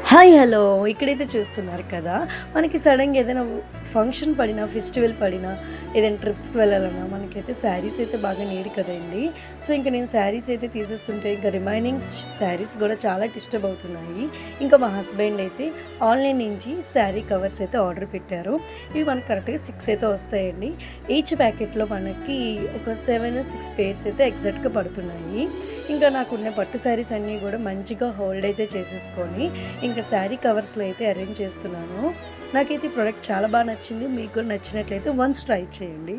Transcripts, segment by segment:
Hi hello ఇక్కడైతే చూస్తున్నారు కదా, మనకి సడన్గా ఏదైనా ఫంక్షన్ పడినా, ఫెస్టివల్ పడినా, ఏదైనా ట్రిప్స్కి వెళ్ళాలన్నా మనకైతే శారీస్ అయితే బాగా నీడ్ కదండి. సో ఇంకా నేను శారీస్ అయితే తీసేస్తుంటే ఇంకా రిమైనింగ్ శారీస్ కూడా చాలా డిస్టర్బ్ అవుతున్నాయి. ఇంకా మా హస్బెండ్ అయితే ఆన్లైన్ నుంచి శారీ కవర్స్ అయితే ఆర్డర్ పెట్టారు. ఇవి మనకు కరెక్ట్గా 6 అయితే వస్తాయండి. ఈచ్ ప్యాకెట్లో మనకి ఒక 7-6 పేర్స్ అయితే ఎగ్జాక్ట్గా పడుతున్నాయి. ఇంకా నాకున్న పట్టు శారీస్ అన్నీ కూడా మంచిగా హోల్డ్ అయితే చేసేసుకొని ఇంకా శారీ కవర్స్లో అయితే అరేంజ్ చేస్తున్నాను. నాకైతే ఈ ప్రోడక్ట్ చాలా బాగా నచ్చింది. మీకు కూడా నచ్చినట్లయితే వన్స్ ట్రై చేయండి.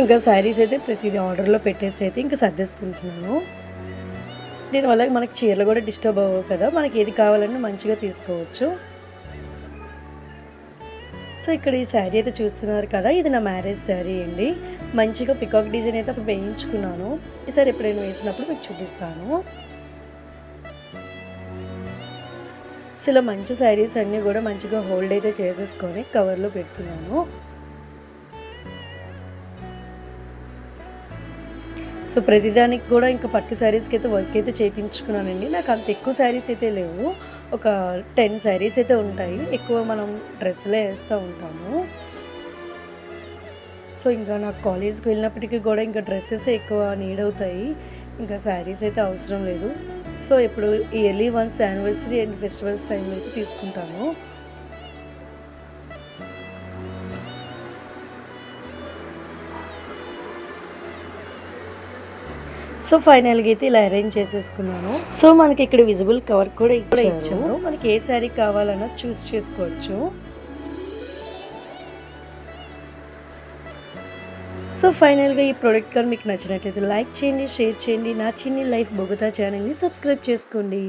ఇంకా శారీస్ అయితే ప్రతిదీ ఆర్డర్లో పెట్టేసి అయితే ఇంకా సర్దేసుకుంటున్నాను. దీనివల్ల మనకి చీరలు కూడా డిస్టర్బ్ అవ్వవు కదా, మనకి ఏది కావాలన్నా మంచిగా తీసుకోవచ్చు. సో ఇక్కడ ఈ శారీ అయితే చూస్తున్నారు కదా, ఇది నా మ్యారేజ్ శారీ అండి. మంచిగా పికాక్ డిజైన్ అయితే అప్పుడు వేయించుకున్నాను. ఈసారి ఎప్పుడైనా వేసినప్పుడు మీకు చూపిస్తాను. సో ఇలా మంచి శారీస్ అన్నీ కూడా మంచిగా హోల్డ్ అయితే చేసేసుకొని కవర్లో పెడుతున్నాను. సో ప్రతిదానికి కూడా ఇంకా పట్టు శారీస్కి అయితే వర్క్ అయితే చేయించుకున్నానండి. నాకు అంత ఎక్కువ శారీస్ అయితే లేవు, ఒక 10 శారీస్ అయితే ఉంటాయి. ఎక్కువ మనం డ్రెస్సులే వేస్తూ ఉంటాము. సో ఇంకా నాకు కాలేజ్కి వెళ్ళినప్పటికీ కూడా ఇంకా డ్రెస్సెస్ ఎక్కువ నీడ్ అవుతాయి, ఇంకా శారీస్ అయితే అవసరం లేదు. సో ఇప్పుడు yearly once anniversary and festivals టైంలో అయితే తీసుకుంటాను. సో ఫైనల్గా అయితే ఇలా అరేంజ్ చేసేసుకున్నాను. సో మనకి ఇక్కడ విజిబుల్ కవర్ కూడా ఇచ్చారు. మనకి ఏ శారీ కావాలన్నా చూస్ చేసుకోవచ్చు. సో ఫైనల్గా ఈ ప్రోడక్ట్ కానీ మీకు నచ్చినట్లయితే లైక్ చేయండి, షేర్ చేయండి. నా చిన్ని లైఫ్ బొగతా ఛానల్ని సబ్స్క్రైబ్ చేసుకోండి.